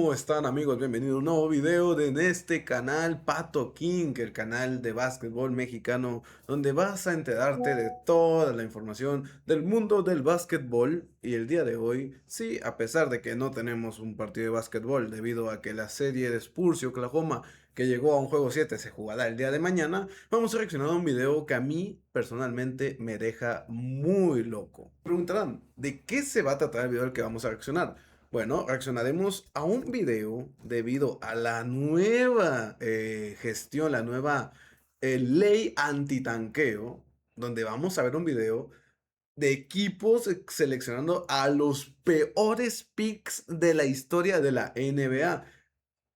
¿Cómo están, amigos? Bienvenidos a un nuevo video de en este canal Pato King, el canal de básquetbol mexicano, donde vas a enterarte de toda la información del mundo del básquetbol. Y el día de hoy, sí, a pesar de que no tenemos un partido de básquetbol debido a que la serie de Spurs y Oklahoma que llegó a un juego 7 se jugará el día de mañana, vamos a reaccionar a un video que a mí personalmente me deja muy loco. Preguntarán, ¿de qué se va a tratar el video al que vamos a reaccionar? Bueno, reaccionaremos a un video debido a la nueva gestión, la nueva ley antitanqueo, donde vamos a ver un video de equipos seleccionando a los peores picks de la historia de la NBA.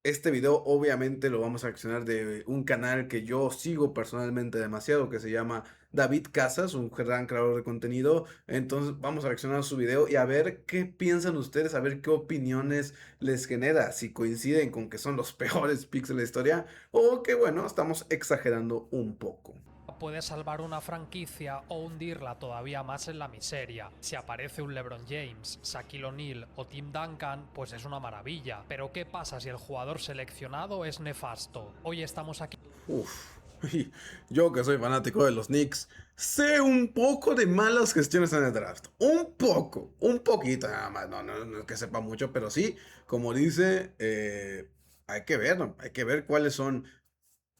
Este video obviamente lo vamos a reaccionar de un canal que yo sigo personalmente demasiado, que se llama David Casas, un gran creador de contenido. Entonces vamos a reaccionar a su video y a ver qué piensan ustedes, a ver qué opiniones les genera, si coinciden con que son los peores picks de la historia o que bueno, estamos exagerando un poco. Puede salvar una franquicia o hundirla todavía más en la miseria. Si aparece un LeBron James, Shaquille O'Neal o Tim Duncan, pues es una maravilla. Pero ¿qué pasa si el jugador seleccionado es nefasto? Hoy estamos aquí. Uf, y yo que soy fanático de los Knicks, sé un poco de malas gestiones en el draft. Un poco, un poquito nada más. No es que sepa mucho, pero sí, como dice, hay que ver, ¿no? Hay que ver cuáles son,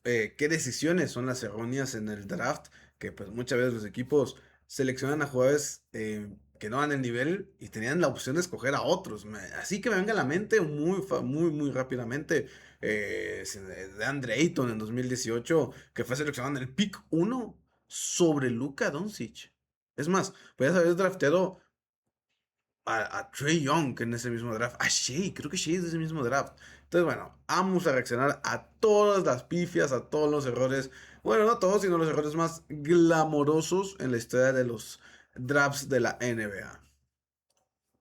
qué decisiones son las erróneas en el draft, que pues muchas veces los equipos seleccionan a jugadores que no dan el nivel y tenían la opción de escoger a otros. Así que me venga a la mente muy rápidamente de Andre Ayton en 2018, que fue seleccionado en el pick 1 sobre Luka Doncic. Es más, podías haber drafteado a Trae Young en ese mismo draft, a Shea, creo que Shea es de ese mismo draft. Entonces, bueno, vamos a reaccionar a todas las pifias, a todos los errores. Bueno, no todos, sino los errores más glamorosos en la historia de los drafts de la NBA.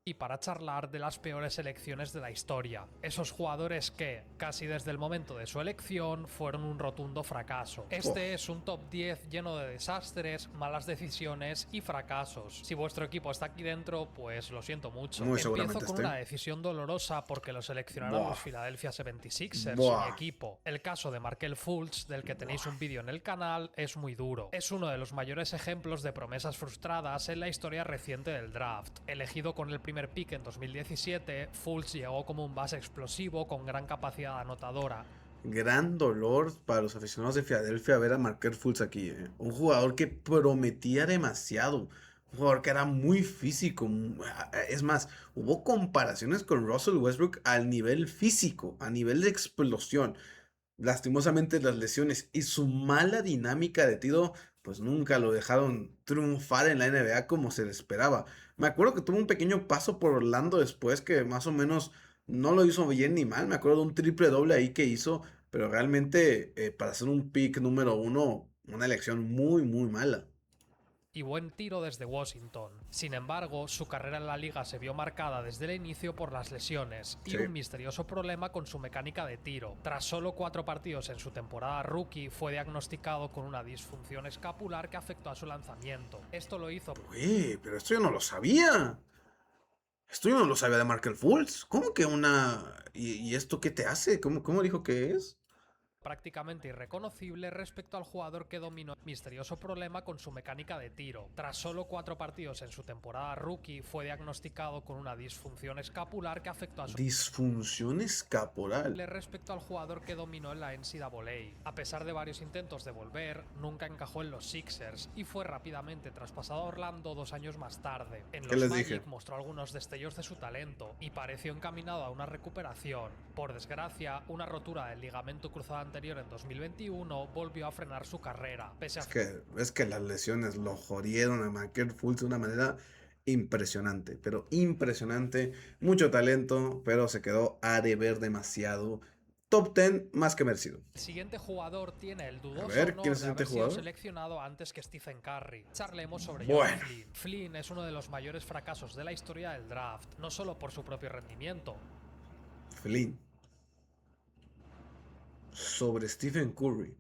Y para charlar de las peores elecciones de la historia. Esos jugadores que, casi desde el momento de su elección, fueron un rotundo fracaso. Oh, Este es un top 10 lleno de desastres, malas decisiones y fracasos. Si vuestro equipo está aquí dentro, pues lo siento mucho. muy Empiezo seguramente con esté. una decisión dolorosa porque lo seleccionaron Buah, los Philadelphia 76ers, mi buah. equipo. El caso de Markel Fultz, del que tenéis un vídeo en el canal, es muy duro. Es uno de los mayores ejemplos de promesas frustradas en la historia reciente del draft. Elegido con el primer pick en 2017, Fultz llegó como un base explosivo con gran capacidad anotadora. Gran dolor para los aficionados de Filadelfia ver a Markel Fultz aquí. Un jugador que prometía demasiado. Un jugador que era muy físico. Es más, hubo comparaciones con Russell Westbrook al nivel físico, a nivel de explosión. Lastimosamente las lesiones y su mala dinámica de tiro, pues nunca lo dejaron triunfar en la NBA como se le esperaba. Me acuerdo que tuvo un pequeño paso por Orlando después que más o menos no lo hizo bien ni mal. Me acuerdo de un triple doble ahí que hizo, pero realmente para ser un pick número uno, una elección muy mala. Y buen tiro desde Washington. Sin embargo, su carrera en la liga se vio marcada desde el inicio por las lesiones y Sí. un misterioso problema con su mecánica de tiro. Tras solo 4 partidos en su temporada rookie, fue diagnosticado con una disfunción escapular que afectó a su lanzamiento. Esto lo hizo Pero esto yo no lo sabía. Esto yo no lo sabía de Markel Fultz. ¿Cómo que una... ¿Y esto qué te hace? ¿Cómo dijo que es? prácticamente irreconocible respecto al jugador que dominó el misterioso problema con su mecánica de tiro. Tras solo 4 partidos en su temporada rookie, fue diagnosticado con una disfunción escapular que afectó a su Disfunción escapular. respecto al jugador que dominó en la NCAA. A pesar de varios intentos de volver, nunca encajó en los Sixers y fue rápidamente traspasado a Orlando 2 años más tarde. En ¿Qué los les dije? Magic mostró algunos destellos de su talento y pareció encaminado a una recuperación. Por desgracia, una rotura del ligamento cruzado anterior en 2021 volvió a frenar su carrera. Pese a Es que las lesiones lo jodieron a Markel Fultz de una manera impresionante, pero impresionante. Mucho talento, pero se quedó a deber demasiado. Top 10 más que merecido. el siguiente jugador tiene el A dudoso ver, ¿quién honor es de el siguiente haber sido jugador? seleccionado antes que Stephen Curry. Charlemos sobre Jordan Bueno, Flynn. Flynn es uno de los mayores fracasos de la historia del draft, no solo por su propio rendimiento. Flynn. Sobre Stephen Curry.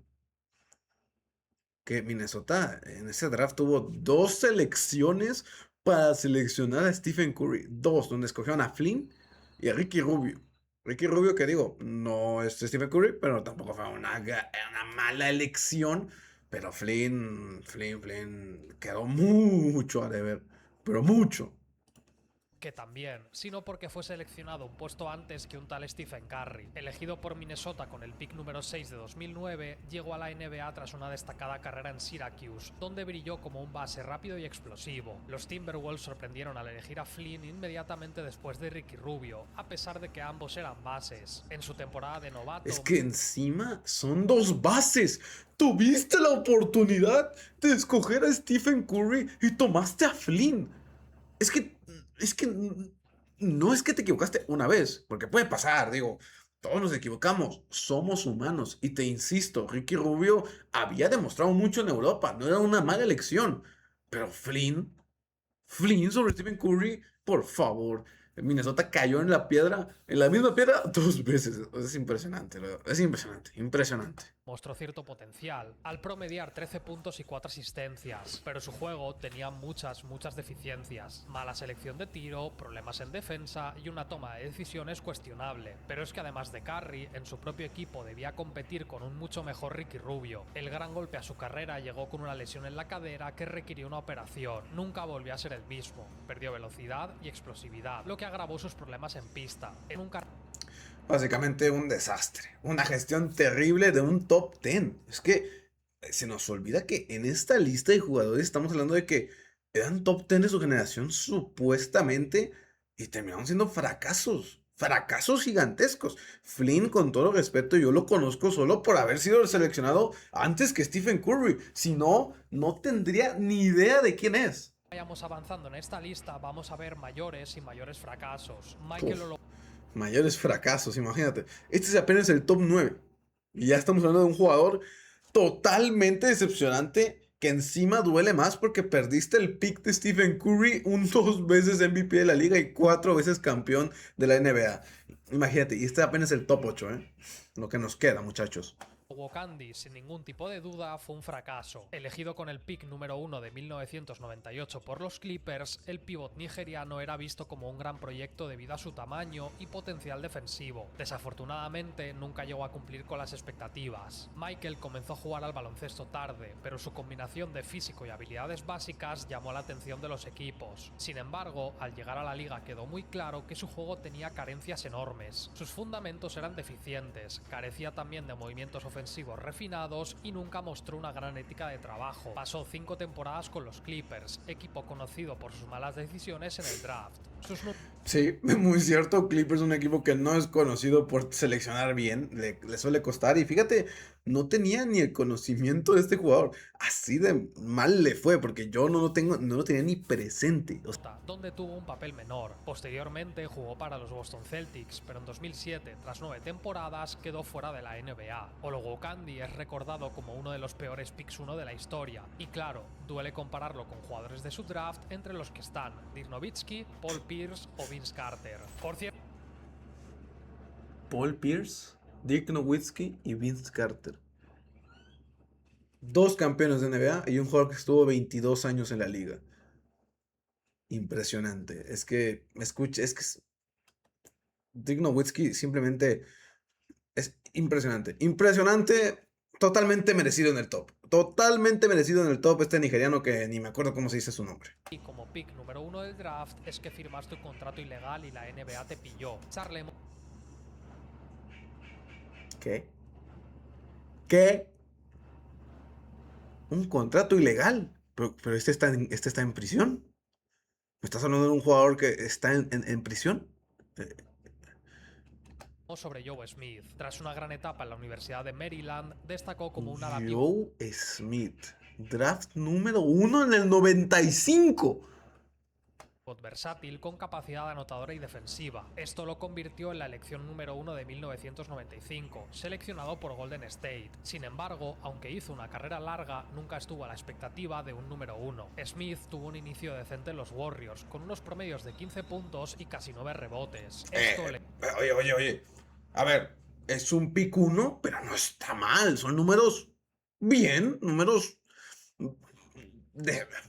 Que Minnesota en ese draft tuvo dos selecciones para seleccionar a Stephen Curry. Dos, donde escogieron a Flynn y a Ricky Rubio. Ricky Rubio, que digo, no es Stephen Curry, pero tampoco fue una mala elección. Pero Flynn quedó mucho a deber, pero mucho. Que también, sino porque fue seleccionado un puesto antes que un tal Stephen Curry. Elegido por Minnesota con el pick número 6 de 2009, llegó a la NBA tras una destacada carrera en Syracuse, donde brilló como un base rápido y explosivo. Los Timberwolves sorprendieron al elegir a Flynn inmediatamente después de Ricky Rubio, a pesar de que ambos eran bases. En su temporada de Es novato, que encima son dos bases. Tuviste la oportunidad de escoger a Stephen Curry y tomaste a Flynn. Es que, es que no es que te equivocaste una vez, porque puede pasar, digo, todos nos equivocamos, somos humanos. Y te insisto, Ricky Rubio había demostrado mucho en Europa, no era una mala elección. Pero Flynn sobre Stephen Curry, por favor. Minnesota cayó en la piedra, en la misma piedra dos veces. Es impresionante, es impresionante, impresionante. mostró cierto potencial, al promediar 13 puntos y 4 asistencias, pero su juego tenía muchas deficiencias. Mala selección de tiro, problemas en defensa y una toma de decisiones cuestionable. Pero es que además de Curry, en su propio equipo debía competir con un mucho mejor Ricky Rubio. El gran golpe a su carrera llegó con una lesión en la cadera que requirió una operación. Nunca volvió a ser el mismo. Perdió velocidad y explosividad, lo que agravó sus problemas en pista. En un Básicamente un desastre, una gestión terrible de un top 10. Es que se nos olvida que en esta lista de jugadores estamos hablando de que eran top 10 de su generación supuestamente y terminaron siendo fracasos gigantescos. Flynn, con todo respeto, yo lo conozco solo por haber sido seleccionado antes que Stephen Curry. Si no, no tendría ni idea de quién es. vayamos avanzando en esta lista, vamos a ver mayores y mayores fracasos. Michael Uf. Mayores fracasos, imagínate. Este es apenas el top 9. Y ya estamos hablando de un jugador totalmente decepcionante que encima duele más porque perdiste el pick de Stephen Curry, un 2 veces MVP de la liga y 4 veces campeón de la NBA. Imagínate, y este apenas el top 8, ¿eh? Lo que nos queda, muchachos. Candy, sin ningún tipo de duda, fue un fracaso. Elegido con el pick número 1 de 1998 por los Clippers, el pívot nigeriano era visto como un gran proyecto debido a su tamaño y potencial defensivo. Desafortunadamente, nunca llegó a cumplir con las expectativas. Michael comenzó a jugar al baloncesto tarde, pero su combinación de físico y habilidades básicas llamó la atención de los equipos. Sin embargo, al llegar a la liga quedó muy claro que su juego tenía carencias enormes. Sus fundamentos eran deficientes, carecía también de movimientos ofensivos refinados y nunca mostró una gran ética de trabajo. Pasó 5 temporadas con los Clippers, equipo conocido por sus malas decisiones en el draft. Sí, muy cierto. Clippers es un equipo que no es conocido por seleccionar bien, le suele costar. Y fíjate, no tenía ni el conocimiento de este jugador. Así de mal le fue, porque yo no lo tenía ni presente. O sea, donde tuvo un papel menor. Posteriormente jugó para los Boston Celtics, pero en 2007, tras 9 temporadas, quedó fuera de la NBA. Candy es recordado como uno de los peores picks 1 de la historia. Y claro, duele compararlo con jugadores de su draft, entre los que están Dirk Nowitzki, Paul Pierce o Vince Carter. Por cierto, Paul Pierce, Dirk Nowitzki y Vince Carter. 2 campeones de NBA y un jugador que estuvo 22 años en la liga. Impresionante. Es que, escucha, es que Dirk Nowitzki simplemente es impresionante. Impresionante, totalmente merecido en el top. Totalmente merecido en el top este nigeriano que ni me acuerdo cómo se dice su nombre. y como pick número 1 del draft es que firmaste un contrato ilegal y la NBA te pilló. Charlemos ¿Qué? ¿Qué? Un contrato ilegal. Pero este está en prisión. ¿Me estás hablando de un jugador que está en prisión? Eh, sobre Joe Smith. Tras una gran etapa en la Universidad de Maryland, destacó como un ala Joe Smith. Draft número 1 en el 95. versátil con capacidad anotadora y defensiva. Esto lo convirtió en la elección número 1 de 1995, seleccionado por Golden State. Sin embargo, aunque hizo una carrera larga, nunca estuvo a la expectativa de un número 1. Smith tuvo un inicio decente en los Warriors, con unos promedios de 15 puntos y casi 9 rebotes. Oye. A ver, es un pick 1, pero no está mal. Son números bien, números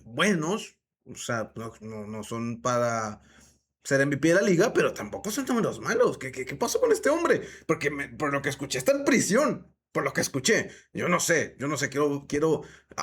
buenos. O sea, no son para ser MVP de la liga, pero tampoco son números malos. ¿Qué pasó con este hombre? Porque por lo que escuché está en prisión. Por lo que escuché. Yo no sé, quiero...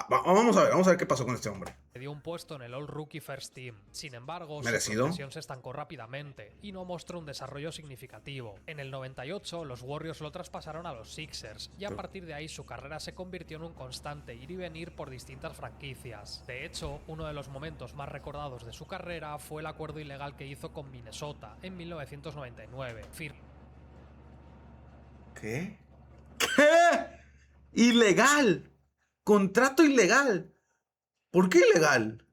vamos a ver qué pasó con este hombre. Le dio un puesto en el All Rookie First Team. Sin embargo, su ¿Merecido? progresión se estancó rápidamente y no mostró un desarrollo significativo. En el 98, los Warriors lo traspasaron a los Sixers y a partir de ahí su carrera se convirtió en un constante ir y venir por distintas franquicias. De hecho, uno de los momentos más recordados de su carrera fue el acuerdo ilegal que hizo con Minnesota en 1999. ¿Qué? ¿Qué? ¡Ilegal! ¡Contrato ilegal! ¿Por qué ilegal?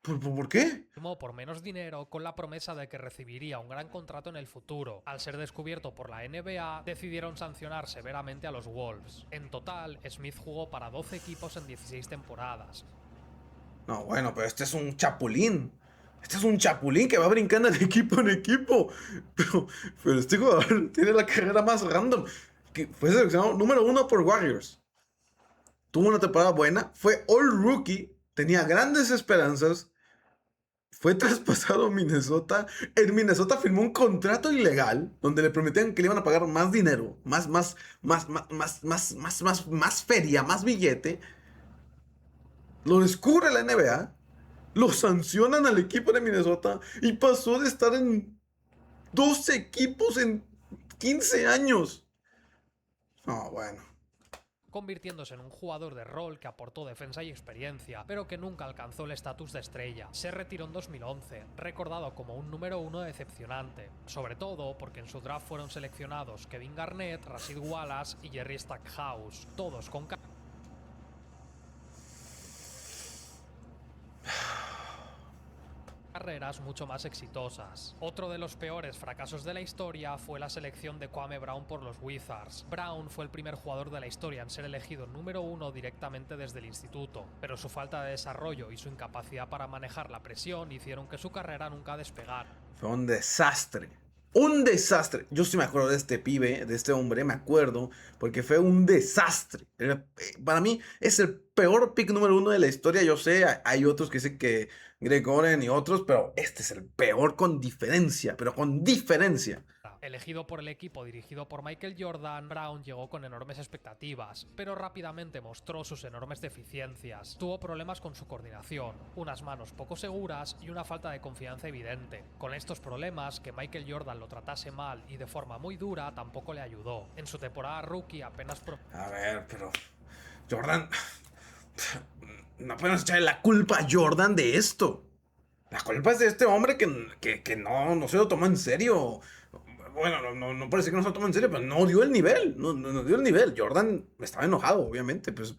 ¿Por qué? Firmó por menos dinero con la promesa de que recibiría un gran contrato en el futuro. Al ser descubierto por la NBA, decidieron sancionar severamente a los Wolves. En total, Smith jugó para 12 equipos en 16 temporadas. No, bueno, pero este es un chapulín. Este es un chapulín que va brincando de equipo en equipo. Pero este jugador tiene la carrera más random. Que fue seleccionado número 1 por Warriors. Tuvo una temporada buena. Fue All Rookie. Tenía grandes esperanzas. Fue traspasado a Minnesota. En Minnesota firmó un contrato ilegal donde le prometían que le iban a pagar más dinero, más feria, más billete. Lo descubre la NBA. Lo sancionan al equipo de Minnesota y pasó de estar en 12 equipos en 15 años. No, bueno. Convirtiéndose en un jugador de rol que aportó defensa y experiencia, pero que nunca alcanzó el estatus de estrella. Se retiró en 2011, recordado como un número 1 decepcionante, sobre todo porque en su draft fueron seleccionados Kevin Garnett, Rasheed Wallace y Jerry Stackhouse, todos con carreras mucho más exitosas. Otro de los peores fracasos de la historia fue la selección de Kwame Brown por los Wizards. Brown fue el primer jugador de la historia en ser elegido número 1 directamente desde el instituto, pero su falta de desarrollo y su incapacidad para manejar la presión hicieron que su carrera nunca despegara. Fue un desastre. Un desastre. Yo sí me acuerdo de este pibe, de este hombre, me acuerdo, porque fue un desastre. Para mí es el peor pick número 1 de la historia. Yo sé, hay otros que dicen que Greg Oden y otros, pero este es el peor con diferencia, pero con diferencia. Elegido por el equipo dirigido por Michael Jordan, Brown llegó con enormes expectativas, pero rápidamente mostró sus enormes deficiencias. Tuvo problemas con su coordinación, unas manos poco seguras y una falta de confianza evidente. Con estos problemas, que Michael Jordan lo tratase mal y de forma muy dura tampoco le ayudó. En su temporada rookie apenas... A ver, pero Jordan... No podemos echarle la culpa a Jordan de esto. La culpa es de este hombre que no se lo tomó en serio. Bueno, no parece que no se lo tomó en serio, pero no dio el nivel. No dio el nivel. Jordan estaba enojado, obviamente. Pues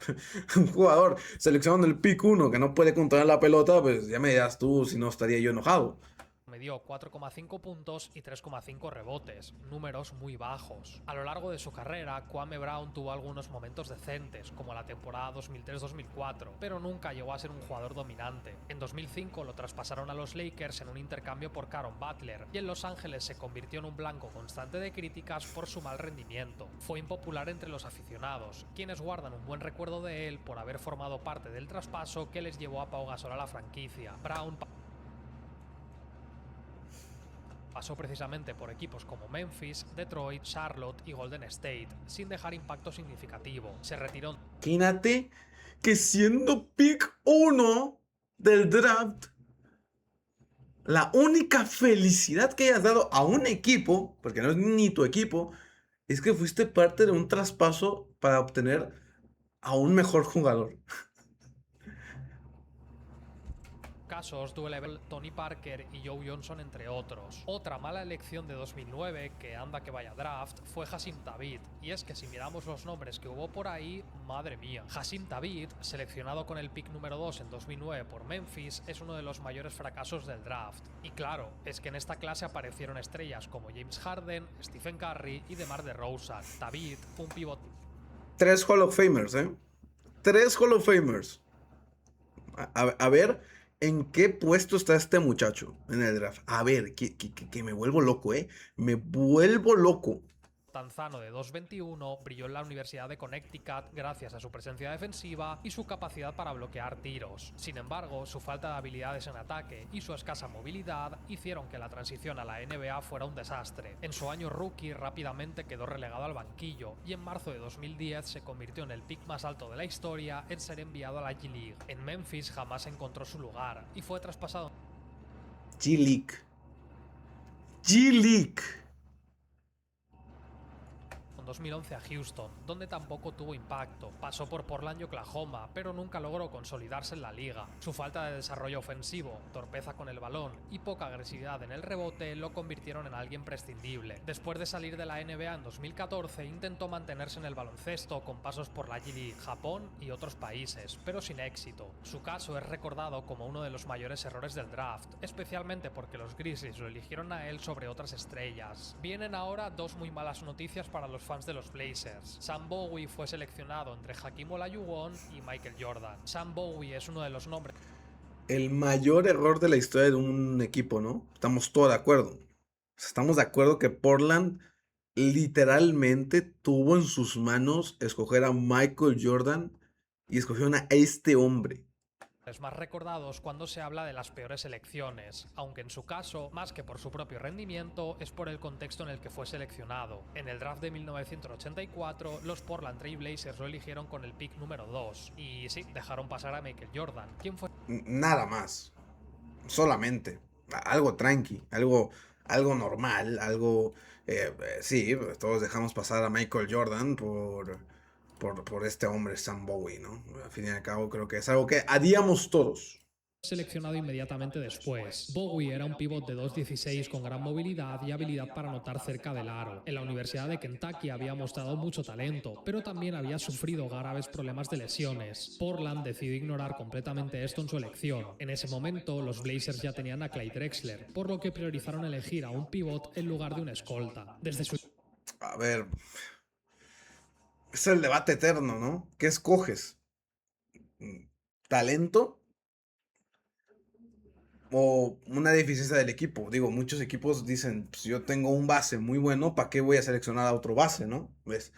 un jugador seleccionado en el pick 1 que no puede controlar la pelota, pues ya me dirás tú si no estaría yo enojado. Me dio 4,5 puntos y 3,5 rebotes, números muy bajos. A lo largo de su carrera, Kwame Brown tuvo algunos momentos decentes, como la temporada 2003-2004, pero nunca llegó a ser un jugador dominante. En 2005 lo traspasaron a los Lakers en un intercambio por Caron Butler, y en Los Ángeles se convirtió en un blanco constante de críticas por su mal rendimiento. Fue impopular entre los aficionados, quienes guardan un buen recuerdo de él por haber formado parte del traspaso que les llevó a Pau Gasol a la franquicia. Brown pasó precisamente por equipos como Memphis, Detroit, Charlotte y Golden State, sin dejar impacto significativo. Se retiró. Imagínate que siendo pick 1 del draft, la única felicidad que hayas dado a un equipo, porque no es ni tu equipo, es que fuiste parte de un traspaso para obtener a un mejor jugador. Casos duele Tony Parker y Joe Johnson entre otros. Otra mala elección de 2009, que anda que vaya draft, fue Hassim Thabeet, y es que si miramos los nombres que hubo por ahí, madre mía. Hassim Thabeet, seleccionado con el pick número 2 en 2009 por Memphis, es uno de los mayores fracasos del draft. Y claro, es que en esta clase aparecieron estrellas como James Harden, Stephen Curry y DeMar DeRozan. Thabeet, un pivot. 3 Hall of Famers, 3 Hall of Famers. A ver en qué puesto está este muchacho en el draft. A ver, que me vuelvo loco, Me vuelvo loco. Tanzano, de 2,21, brilló en la Universidad de Connecticut gracias a su presencia defensiva y su capacidad para bloquear tiros. Sin embargo, su falta de habilidades en ataque y su escasa movilidad hicieron que la transición a la NBA fuera un desastre. En su año rookie rápidamente quedó relegado al banquillo y en marzo de 2010 se convirtió en el pick más alto de la historia en ser enviado a la G-League. En Memphis jamás encontró su lugar y fue traspasado G-League. G-League. en 2011 a Houston, donde tampoco tuvo impacto. Pasó por Portland y Oklahoma, pero nunca logró consolidarse en la liga. Su falta de desarrollo ofensivo, torpeza con el balón y poca agresividad en el rebote lo convirtieron en alguien prescindible. Después de salir de la NBA en 2014, intentó mantenerse en el baloncesto con pasos por la G-League, Japón y otros países, pero sin éxito. Su caso es recordado como uno de los mayores errores del draft, especialmente porque los Grizzlies lo eligieron a él sobre otras estrellas. Vienen ahora dos muy malas noticias para los fans de los Blazers. Sam Bowie fue seleccionado entre Hakeem Olajuwon y Michael Jordan. Sam Bowie es uno de los nombres. El mayor error de la historia de un equipo, ¿no? Estamos todos de acuerdo. Estamos de acuerdo que Portland literalmente tuvo en sus manos escoger a Michael Jordan y escogieron a este hombre. Más recordados cuando se habla de las peores elecciones, aunque en su caso, más que por su propio rendimiento, es por el contexto en el que fue seleccionado. En el draft de 1984, los Portland Trail Blazers lo eligieron con el pick número 2, y sí, dejaron pasar a Michael Jordan, quien fue Nada más. Solamente. Algo tranqui, algo normal, algo... sí, todos dejamos pasar a Michael Jordan por este hombre, Sam Bowie, ¿no? Al fin y al cabo creo que es algo que haríamos todos. seleccionado inmediatamente después. Bowie era un pívot de 2,16 con gran movilidad y habilidad para anotar cerca del aro. En la Universidad de Kentucky había mostrado mucho talento, pero también había sufrido graves problemas de lesiones. Portland decidió ignorar completamente esto en su elección. En ese momento, los Blazers ya tenían a Clyde Drexler, por lo que priorizaron elegir a un pívot en lugar de un escolta. Desde su A ver, es el debate eterno, ¿no? ¿Qué escoges? ¿Talento o una deficiencia del equipo? Digo, muchos equipos dicen, pues yo tengo un base muy bueno, ¿para qué voy a seleccionar a otro base, no? ¿Ves?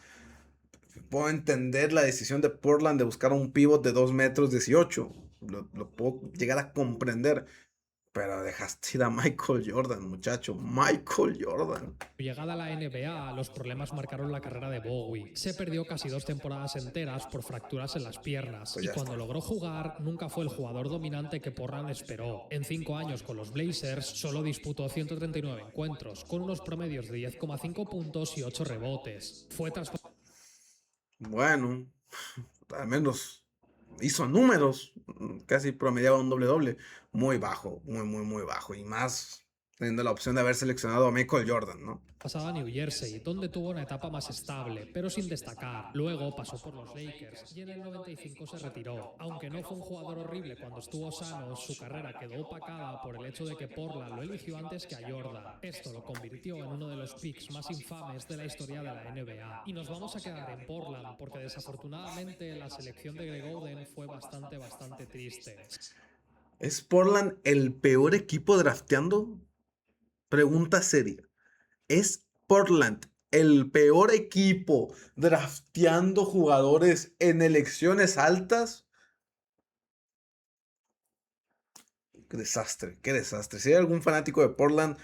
Puedo entender la decisión de Portland de buscar un pivot de 2 metros 18. Lo puedo llegar a comprender. Pero dejaste ir a Michael Jordan, muchacho. Michael Jordan. llegada a la NBA, los problemas marcaron la carrera de Bowie. Se perdió casi 2 temporadas enteras por fracturas en las piernas, Pues y ya cuando está. logró jugar, nunca fue el jugador dominante que Portland esperó. En 5 años con los Blazers, solo disputó 139 encuentros, con unos promedios de 10,5 puntos y 8 rebotes. Fue traspasado Bueno, al menos hizo números. Casi promediaba un doble doble. Muy bajo, muy bajo. Y más teniendo la opción de haber seleccionado a Michael Jordan, ¿no? a New Jersey, donde tuvo una etapa más estable, pero sin destacar. Luego pasó por los Lakers y en el 95 se retiró. Aunque no fue un jugador horrible cuando estuvo sano, su carrera quedó opacada por el hecho de que Portland lo eligió antes que a Jordan. Esto lo convirtió en uno de los picks más infames de la historia de la NBA. Y nos vamos a quedar en Portland porque desafortunadamente la selección de Greg Oden fue bastante triste. ¿Es Portland el peor equipo drafteando? Pregunta seria. ¿Es Portland el peor equipo drafteando jugadores en elecciones altas? Qué desastre, qué desastre. Si hay algún fanático de Portland,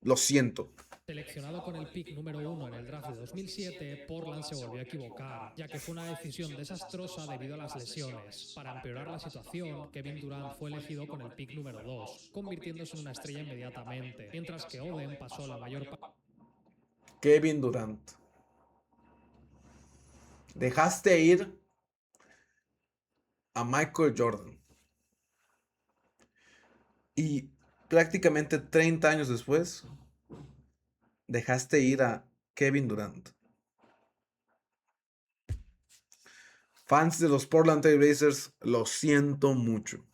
lo siento. Seleccionado con el pick número 1 en el draft de 2007, Portland se volvió a equivocar, ya que fue una decisión desastrosa debido a las lesiones. Para empeorar la situación, Kevin Durant fue elegido con el pick número 2, convirtiéndose en una estrella inmediatamente, mientras que Oden pasó la mayor parte Kevin Durant. Dejaste ir a Michael Jordan. Y prácticamente 30 años después, dejaste ir a Kevin Durant. Fans de los Portland Trail Blazers, lo siento mucho.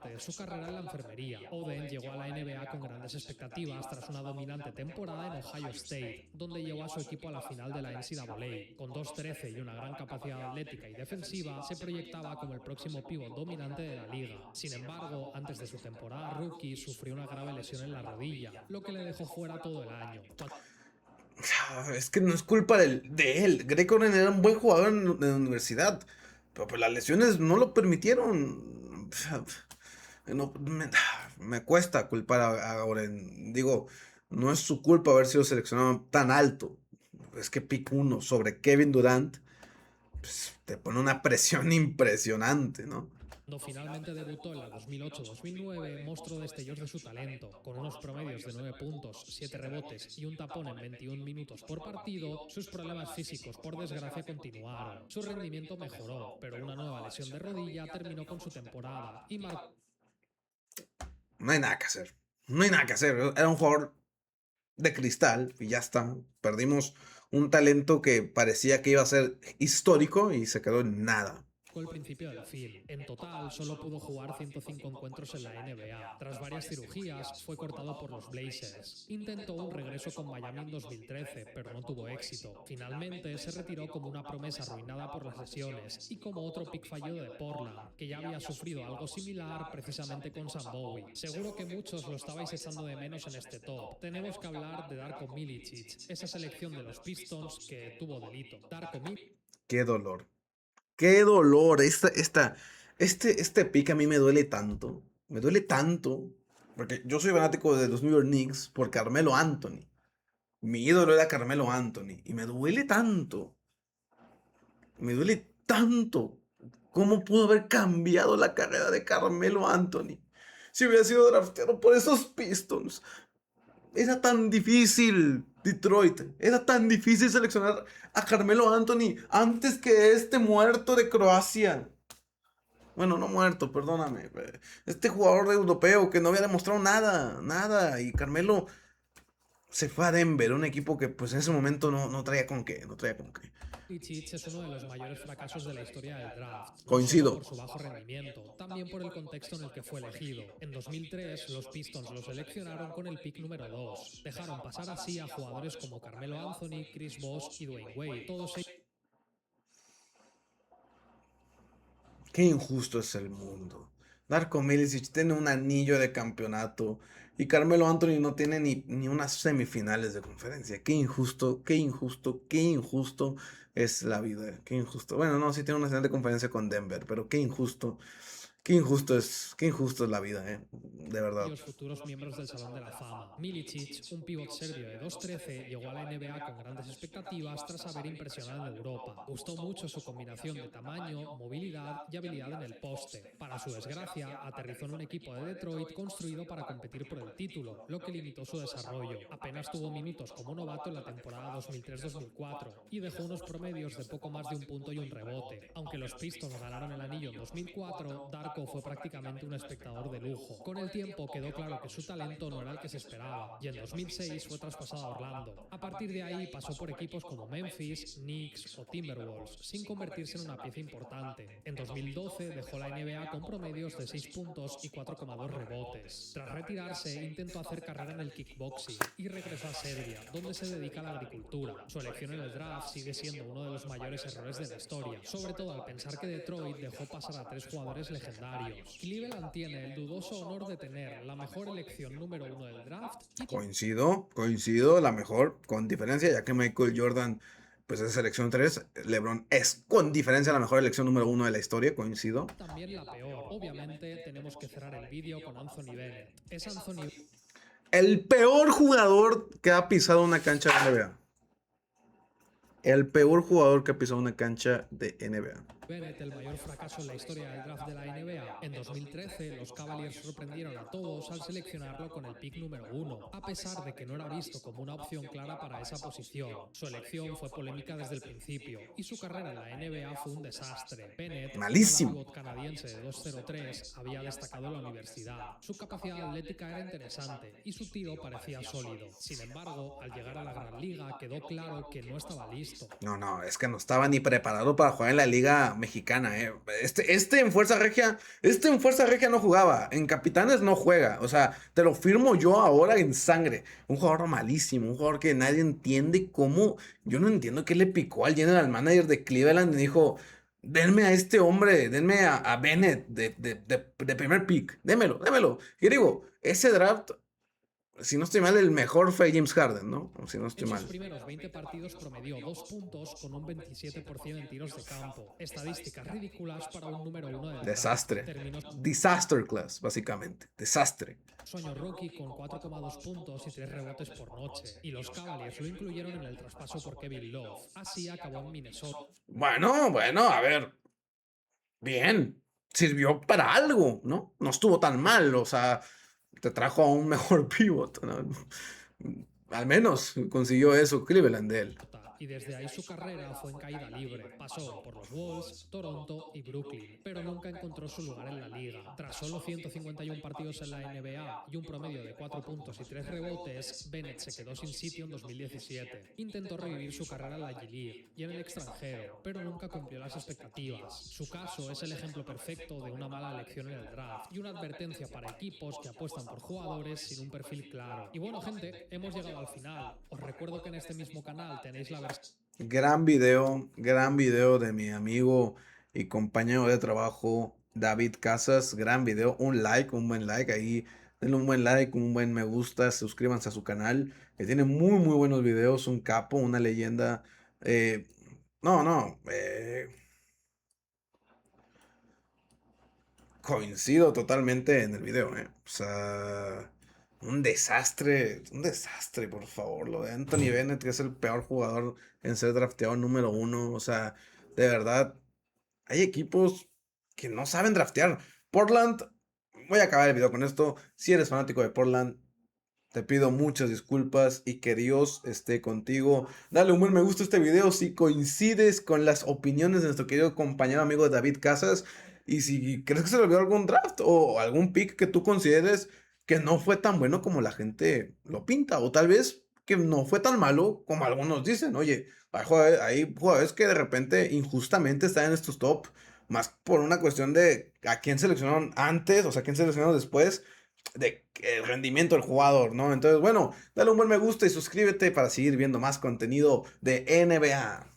de su carrera en la enfermería. Oden llegó a la NBA con grandes expectativas tras una dominante temporada en Ohio State, donde llevó a su equipo a la final de la NCAA. Con 2,13 y una gran capacidad atlética y defensiva, se proyectaba como el próximo pívot dominante de la liga. Sin embargo, antes de su temporada rookie, sufrió una grave lesión en la rodilla, lo que le dejó fuera todo el año. Es que no es culpa de él. Greg Oden era un buen jugador en la universidad, pero pues las lesiones no lo permitieron. No, me cuesta culpar a Oden. Digo, no es su culpa haber sido seleccionado tan alto. Es que pick uno sobre Kevin Durant, pues, te pone una presión impresionante, ¿no? Cuando finalmente debutó en la 2008-2009, mostró destellos de su talento. Con unos promedios de 9 puntos, 7 rebotes y un tapón en 21 minutos por partido, sus problemas físicos, por desgracia, continuaron. Su rendimiento mejoró, pero una nueva lesión de rodilla terminó con su temporada y marcó. No hay nada que hacer. No hay nada que hacer. Era un jugador de cristal y ya está. Perdimos un talento que parecía que iba a ser histórico y se quedó en nada. El principio del fin. En total, solo pudo jugar 105 encuentros en la NBA. Tras varias cirugías, fue cortado por los Blazers. Intentó un regreso con Miami en 2013, pero no tuvo éxito. Finalmente, se retiró como una promesa arruinada por las lesiones y como otro pick fallido de Portland, que ya había sufrido algo similar precisamente con Sam Bowie. Seguro que muchos lo estabais echando de menos en este top. Tenemos que hablar de Darko Milicic, esa selección de los Pistons que tuvo delito. Darko Milicic. Qué dolor. Qué dolor. Este pick a mí me duele tanto. Me duele tanto. Porque yo soy fanático de los New York Knicks por Carmelo Anthony. Mi ídolo era Carmelo Anthony. Y me duele tanto. Me duele tanto. ¿Cómo pudo haber cambiado la carrera de Carmelo Anthony? Si hubiera sido drafteado por esos Pistons. Era tan difícil, Detroit. Era tan difícil seleccionar a Carmelo Anthony antes que este muerto de Croacia. Bueno, no muerto, perdóname. Este jugador europeo que no había demostrado nada, nada. Y Carmelo se fue a Denver, un equipo que pues en ese momento no traía con qué, no traía con qué. Milicic es uno de los mayores fracasos de la historia del draft, no solo Coincido. por su bajo rendimiento, también por el contexto en el que fue elegido. En 2003, los Pistons lo seleccionaron con el pick número 2. Dejaron pasar así a jugadores como Carmelo Anthony, Chris Bosh y Dwayne Wade, todos ellos. Qué injusto es el mundo. Darko Milicic tiene un anillo de campeonato y Carmelo Anthony no tiene ni unas semifinales de conferencia. Qué injusto, qué injusto, qué injusto es la vida. Qué injusto. Bueno, no, sí tiene una final de conferencia con Denver, pero qué injusto es la vida, de verdad. Los futuros miembros del Salón de la Fama. Milicic, un pívot serbio de 2'13", llegó a la NBA con grandes expectativas tras haber impresionado en Europa. Gustó mucho su combinación de tamaño, movilidad y habilidad en el poste. Para su desgracia, aterrizó en un equipo de Detroit construido para competir por el título, lo que limitó su desarrollo. Apenas tuvo minutos como novato en la temporada 2003-2004 y dejó unos promedios de poco más de un punto y un rebote. Aunque los Pistons ganaron el anillo en 2004, Darko fue prácticamente un espectador de lujo. Con el tiempo quedó claro que su talento no era el que se esperaba y en 2006 fue traspasado a Orlando. A partir de ahí pasó por equipos como Memphis, Knicks o Timberwolves, sin convertirse en una pieza importante. En 2012 dejó la NBA con promedios de 6 puntos y 4,2 rebotes. Tras retirarse intentó hacer carrera en el kickboxing y regresó a Serbia, donde se dedica a la agricultura. Su elección en el draft sigue siendo uno de los mayores errores de la historia, sobre todo al pensar que Detroit dejó pasar a 3 jugadores legendarios. Cleveland tiene el dudoso honor de tener la mejor elección número 1 del draft y Coincido, la mejor, con diferencia, ya que Michael Jordan pues es selección 3, LeBron es con diferencia la mejor elección número 1 de la historia, coincido. también la peor. Obviamente tenemos que cerrar el vídeo con Anthony Bennett. Es Anthony El peor jugador que ha pisado una cancha de NBA. El peor jugador que ha pisado una cancha de NBA. Bennett, el mayor fracaso en la historia del draft de la NBA. En 2013, los Cavaliers sorprendieron a todos al seleccionarlo con el pick número 1, a pesar de que no era visto como una opción clara para esa posición. Su elección fue polémica desde el principio y su carrera en la NBA fue un desastre. Bennett, Malísimo. un pívot canadiense de 2'03", había destacado en la universidad. Su capacidad atlética era interesante y su tiro parecía sólido. Sin embargo, al llegar a la Gran Liga quedó claro que no estaba listo. No, es que no estaba ni preparado para jugar en la liga mexicana, Este en Fuerza Regia no jugaba, en Capitanes no juega, o sea, te lo firmo yo ahora en sangre. Un jugador malísimo, un jugador que nadie entiende cómo, yo no entiendo qué le picó al general manager de Cleveland y dijo, denme a este hombre, denme a Bennett de primer pick, démelo. Y digo, ese draft si no estoy mal, el mejor fue James Harden, ¿no? O si no estoy En sus mal. primeros 20 partidos promedió 2 puntos con un 27% en tiros de campo. Estadísticas ridículas para un número 1 del draft. Desastre. Terminó Disaster class, básicamente. Desastre. su año rookie con 4,2 puntos y 3 rebotes por noche. Y los Cavaliers lo incluyeron en el traspaso por Kevin Love. Así acabó en Minnesota. Bueno, a ver. Bien. Sirvió para algo, ¿no? No estuvo tan mal, o sea, te trajo a un mejor pivot, ¿no? Al menos consiguió eso Cleveland de él. Y desde ahí su carrera fue en caída libre. Pasó por los Wolves, Toronto y Brooklyn, pero nunca encontró su lugar en la liga. Tras solo 151 partidos en la NBA y un promedio de 4 puntos y 3 rebotes, Bennett se quedó sin sitio en 2017. Intentó revivir su carrera en la G-League y en el extranjero, pero nunca cumplió las expectativas. Su caso es el ejemplo perfecto de una mala elección en el draft y una advertencia para equipos que apuestan por jugadores sin un perfil claro. Y bueno, gente, hemos llegado al final. Os recuerdo que en este mismo canal tenéis la versión Gran video de mi amigo y compañero de trabajo David Casas. Gran video, un buen like ahí. Denle un buen like, un buen me gusta, suscríbanse a su canal, que tiene muy buenos videos, un capo, una leyenda. Eh, no, no, coincido totalmente en el video, O sea, un desastre, por favor. Lo de Anthony Bennett, que es el peor jugador en ser drafteado número uno. O sea, de verdad, hay equipos que no saben draftear. Portland, voy a acabar el video con esto. Si eres fanático de Portland, te pido muchas disculpas y que Dios esté contigo. Dale un buen me gusta a este video si coincides con las opiniones de nuestro querido compañero amigo David Casas. Y si crees que se le olvidó algún draft o algún pick que tú consideres que no fue tan bueno como la gente lo pinta. O tal vez que no fue tan malo como algunos dicen. Oye, hay jugadores que de repente injustamente están en estos top. Más por una cuestión de a quién seleccionaron antes, o sea, quién seleccionaron después de el rendimiento del jugador, ¿no? Entonces, bueno, dale un buen me gusta y suscríbete para seguir viendo más contenido de NBA.